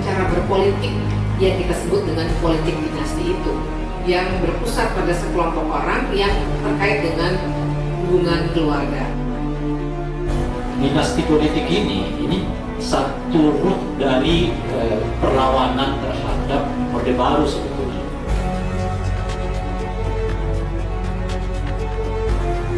cara berpolitik yang kita sebut dengan politik dinasti itu, yang berpusat pada sekelompok orang yang terkait dengan hubungan keluarga. Dinasti politik ini satu root dari perlawanan terhadap Orde Baru sebetulnya.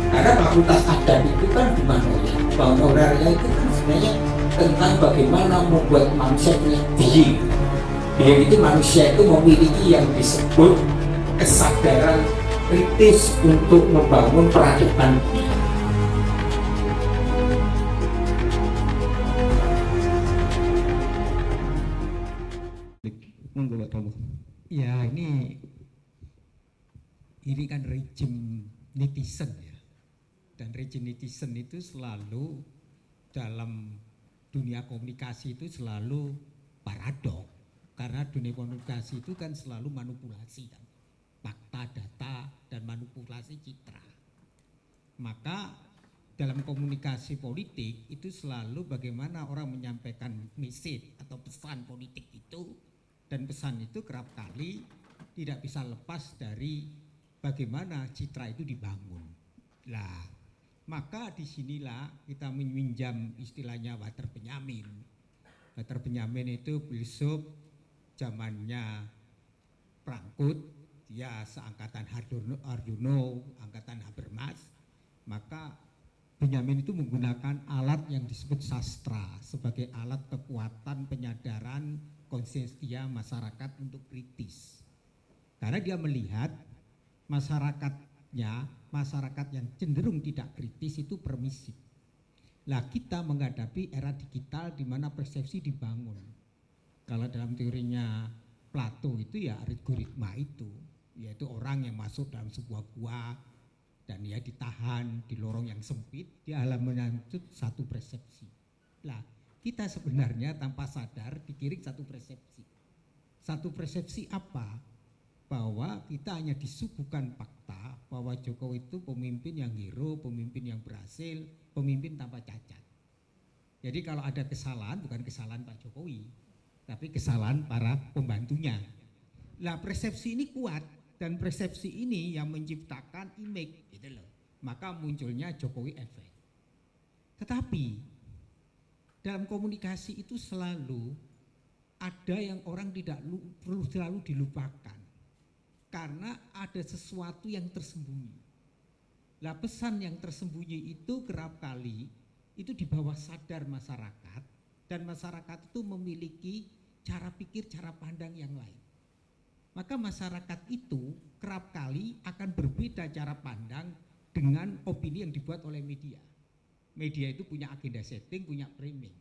Karena fakultas adat itu kan di Honoraria itu kan sebenarnya tentang bagaimana membuat manusia punya being. Being itu manusia itu memiliki yang disebut kesadaran kritis untuk membangun peradaban. Ya ini kan rejim netizen ya, dan rejim netizen itu selalu dalam dunia komunikasi itu selalu paradok, karena dunia komunikasi itu kan selalu manipulasi kan, fakta, data, dan manipulasi citra. Maka dalam komunikasi politik itu selalu bagaimana orang menyampaikan message atau pesan politik itu, dan pesan itu kerap kali tidak bisa lepas dari bagaimana citra itu dibangun. Lah, maka disinilah kita meminjam istilahnya Walter Benjamin. Walter Benjamin itu filsuf zamannya Frankfurt, dia seangkatan Arjuna, angkatan Habermas. Maka Benjamin itu menggunakan alat yang disebut sastra sebagai alat kekuatan penyadaran konsensia masyarakat untuk kritis. Karena dia melihat masyarakat yang cenderung tidak kritis itu permisif. Lah kita menghadapi era digital di mana persepsi dibangun. Kalau dalam teorinya Plato itu ya algoritma itu, yaitu orang yang masuk dalam sebuah gua dan dia ditahan di lorong yang sempit, dia menyangkut satu persepsi. Lah kita sebenarnya tanpa sadar dikirim satu persepsi. Satu persepsi apa? Bahwa kita hanya disuguhkan fakta bahwa Jokowi itu pemimpin yang hero, pemimpin yang berhasil, pemimpin tanpa cacat. Jadi kalau ada kesalahan, bukan kesalahan Pak Jokowi, tapi kesalahan para pembantunya. Lah persepsi ini kuat, dan persepsi ini yang menciptakan image gitu loh. Maka munculnya Jokowi efek. Tetapi dalam komunikasi itu selalu ada yang orang tidak perlu selalu dilupakan, karena ada sesuatu yang tersembunyi. Lah pesan yang tersembunyi itu kerap kali itu di bawah sadar masyarakat, dan masyarakat itu memiliki cara pikir, cara pandang yang lain. Maka masyarakat itu kerap kali akan berbeda cara pandang dengan opini yang dibuat oleh media. Media itu punya agenda setting, punya framing.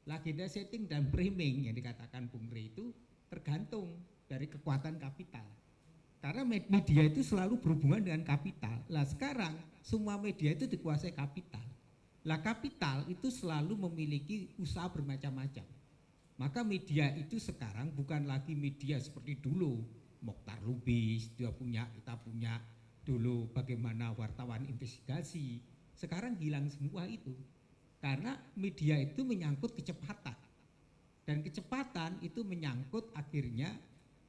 Agenda setting dan framing yang dikatakan Bung Rey itu tergantung dari kekuatan kapital. Karena media itu selalu berhubungan dengan kapital. Lah sekarang semua media itu dikuasai kapital. Lah kapital itu selalu memiliki usaha bermacam-macam. Maka media itu sekarang bukan lagi media seperti dulu. Mokhtar Lubis, kita punya dulu bagaimana wartawan investigasi. Sekarang hilang semua itu. Karena media itu menyangkut kecepatan. Dan kecepatan itu menyangkut akhirnya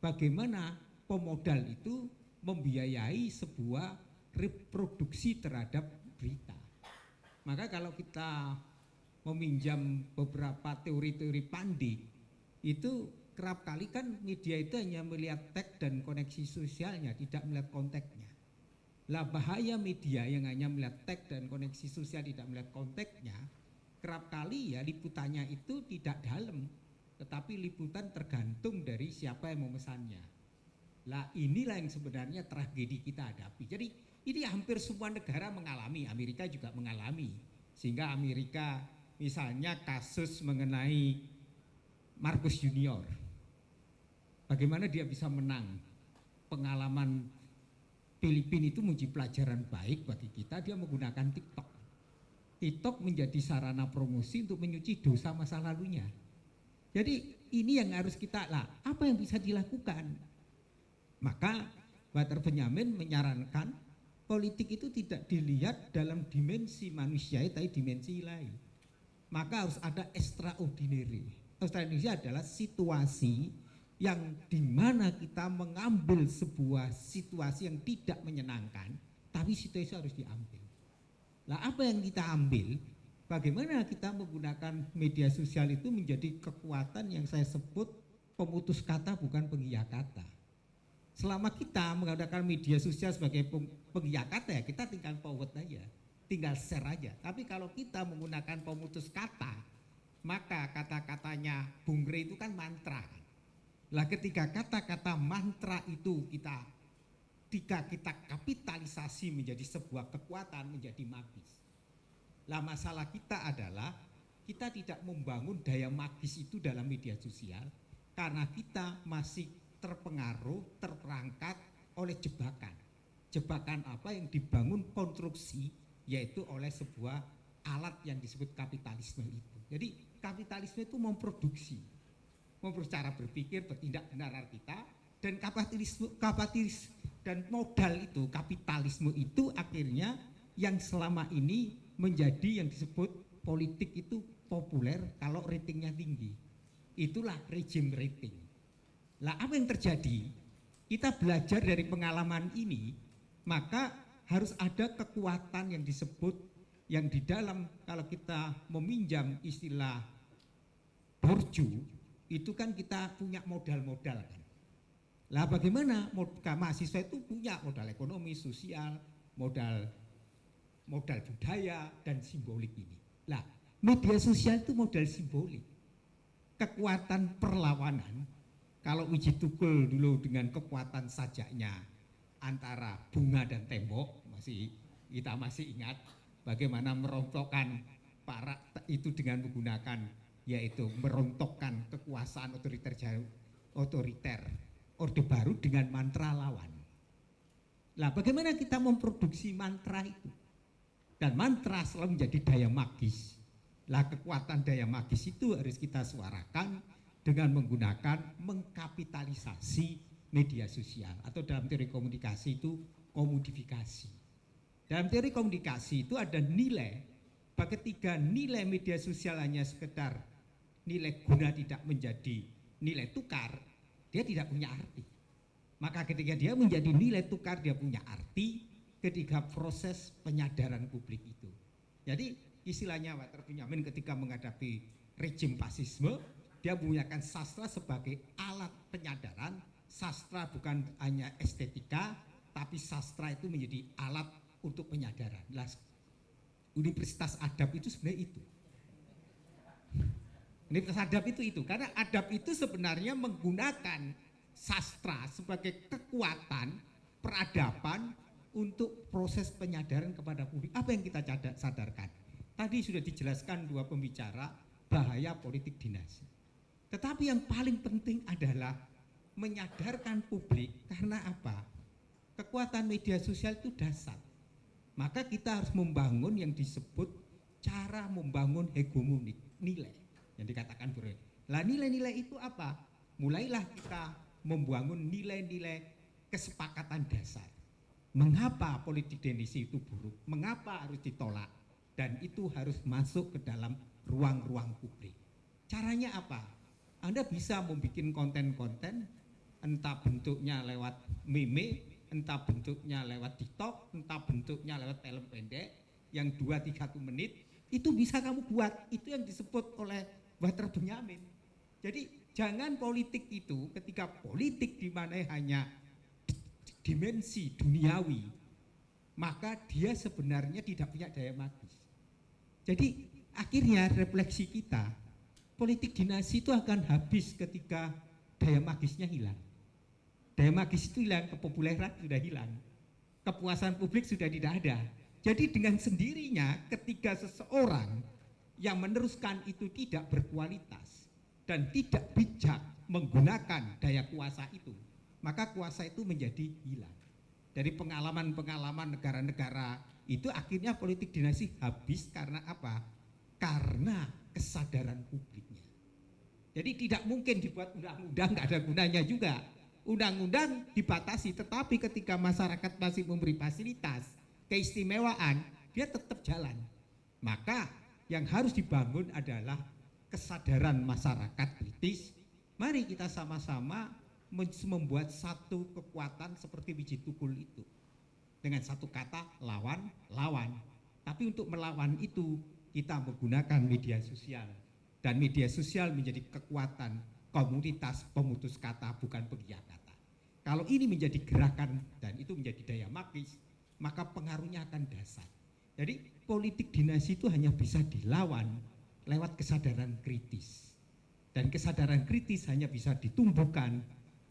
bagaimana pemodal itu membiayai sebuah reproduksi terhadap berita. Maka kalau kita meminjam beberapa teori-teori Pandik, itu kerap kali kan media itu hanya melihat teks dan koneksi sosialnya, tidak melihat konteksnya. Lah bahaya media yang hanya melihat teks dan koneksi sosial, tidak melihat konteksnya, kerap kali ya liputannya itu tidak dalam, tetapi liputan tergantung dari siapa yang memesannya. Lah inilah yang sebenarnya tragedi kita hadapi. Jadi ini hampir semua negara mengalami, Amerika juga mengalami. Sehingga Amerika misalnya kasus mengenai Marcus Junior. Bagaimana dia bisa menang? Pengalaman Filipina itu menjadi pelajaran baik bagi kita, dia menggunakan TikTok. TikTok menjadi sarana promosi untuk menyuci dosa masa lalunya. Jadi ini yang harus kita, apa yang bisa dilakukan? Maka Walter Benjamin menyarankan politik itu tidak dilihat dalam dimensi manusia, tapi dimensi ilahi. Maka harus ada extraordinary. Australia adalah situasi yang dimana kita mengambil sebuah situasi yang tidak menyenangkan, tapi situasi harus diambil. Lah apa yang kita ambil? Bagaimana kita menggunakan media sosial itu menjadi kekuatan yang saya sebut pemutus kata bukan pengiyak kata. Selama kita menggunakan media sosial sebagai pengiyak kata ya kita tinggal forward aja, tinggal share aja. Tapi kalau kita menggunakan pemutus kata, maka kata-katanya Bung Rey itu kan mantra. Lah ketika kata-kata mantra itu kita kapitalisasi menjadi sebuah kekuatan, menjadi magis. Lah masalah kita adalah kita tidak membangun daya magis itu dalam media sosial karena kita masih terpengaruh, terperangkap oleh jebakan. Jebakan apa yang dibangun konstruksi yaitu oleh sebuah alat yang disebut kapitalisme itu. Jadi kapitalisme itu memproduksi cara berpikir, bertindak benar kita, dan kapitalisme dan modal itu, kapitalisme itu akhirnya yang selama ini menjadi yang disebut politik itu populer kalau ratingnya tinggi. Itulah rejim rating. Lah apa yang terjadi? Kita belajar dari pengalaman ini, maka harus ada kekuatan yang disebut yang di dalam kalau kita meminjam istilah borju itu kan kita punya modal-modal kan. Lah bagaimana mahasiswa itu punya modal ekonomi, sosial, modal budaya dan simbolik ini. Lah media sosial itu modal simbolik. Kekuatan perlawanan kalau Wiji Tukul dulu dengan kekuatan sajaknya antara bunga dan tembok kita masih ingat bagaimana merontokkan para itu dengan menggunakan yaitu merontokkan kekuasaan otoriter Orde Baru dengan mantra lawan. Lah bagaimana kita memproduksi mantra itu? Dan mantra selalu menjadi daya magis. Lah kekuatan daya magis itu harus kita suarakan dengan menggunakan mengkapitalisasi media sosial atau dalam teori komunikasi itu komodifikasi. Dalam teori komunikasi itu ada nilai, ketika nilai media sosial hanya sekedar nilai guna tidak menjadi nilai tukar, dia tidak punya arti. Maka ketika dia menjadi nilai tukar, dia punya arti ketika proses penyadaran publik itu. Jadi istilahnya Walter Benjamin ketika menghadapi rejim fasisme, dia menggunakan sastra sebagai alat penyadaran. Sastra bukan hanya estetika, tapi sastra itu menjadi alat untuk penyadaran. Universitas Adab itu sebenarnya itu. Universitas Adab itu karena adab itu sebenarnya menggunakan sastra sebagai kekuatan peradaban untuk proses penyadaran kepada publik. Apa yang kita sadarkan? Tadi sudah dijelaskan dua pembicara bahaya politik dinasti. Tetapi yang paling penting adalah menyadarkan publik karena apa? Kekuatan media sosial itu dasar. Maka kita harus membangun yang disebut cara membangun hegemoni nilai. Yang dikatakan Bro. Lah nilai-nilai itu apa? Mulailah kita membangun nilai-nilai kesepakatan dasar. Mengapa politik dinasti itu buruk? Mengapa harus ditolak? Dan itu harus masuk ke dalam ruang-ruang publik. Caranya apa? Anda bisa membuat konten-konten, entah bentuknya lewat meme, entah bentuknya lewat TikTok, entah bentuknya lewat film pendek yang 2-3 menit, itu bisa kamu buat. Itu yang disebut oleh Walter Benjamin. Jadi jangan politik itu ketika politik di mana hanya dimensi duniawi, maka dia sebenarnya tidak punya daya magis. Jadi akhirnya refleksi kita, politik dinasti itu akan habis ketika daya magisnya hilang. Daya magis itu hilang, kepopuleran sudah hilang, kepuasan publik sudah tidak ada. Jadi dengan sendirinya ketika seseorang yang meneruskan itu tidak berkualitas dan tidak bijak menggunakan daya kuasa itu, maka kuasa itu menjadi hilang. Dari pengalaman-pengalaman negara-negara itu akhirnya politik dinasti habis karena apa? Karena kesadaran publiknya. Jadi tidak mungkin dibuat undang-undang, nggak ada gunanya juga. Undang-undang dibatasi, tetapi ketika masyarakat masih memberi fasilitas, keistimewaan, dia tetap jalan. Maka yang harus dibangun adalah kesadaran masyarakat kritis, mari kita sama-sama membuat satu kekuatan seperti biji tukul itu. Dengan satu kata, lawan. Tapi untuk melawan itu, kita menggunakan media sosial. Dan media sosial menjadi kekuatan komunitas pemutus kata, bukan penggiat kata. Kalau ini menjadi gerakan dan itu menjadi daya magis, maka pengaruhnya akan dahsyat. Jadi politik dinasti itu hanya bisa dilawan lewat kesadaran kritis. Dan kesadaran kritis hanya bisa ditumbuhkan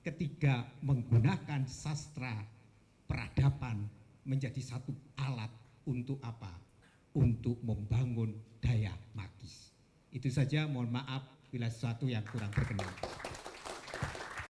ketika menggunakan sastra peradaban menjadi satu alat untuk apa? Untuk membangun daya magis. Itu saja, mohon maaf bila sesuatu yang kurang berkenan.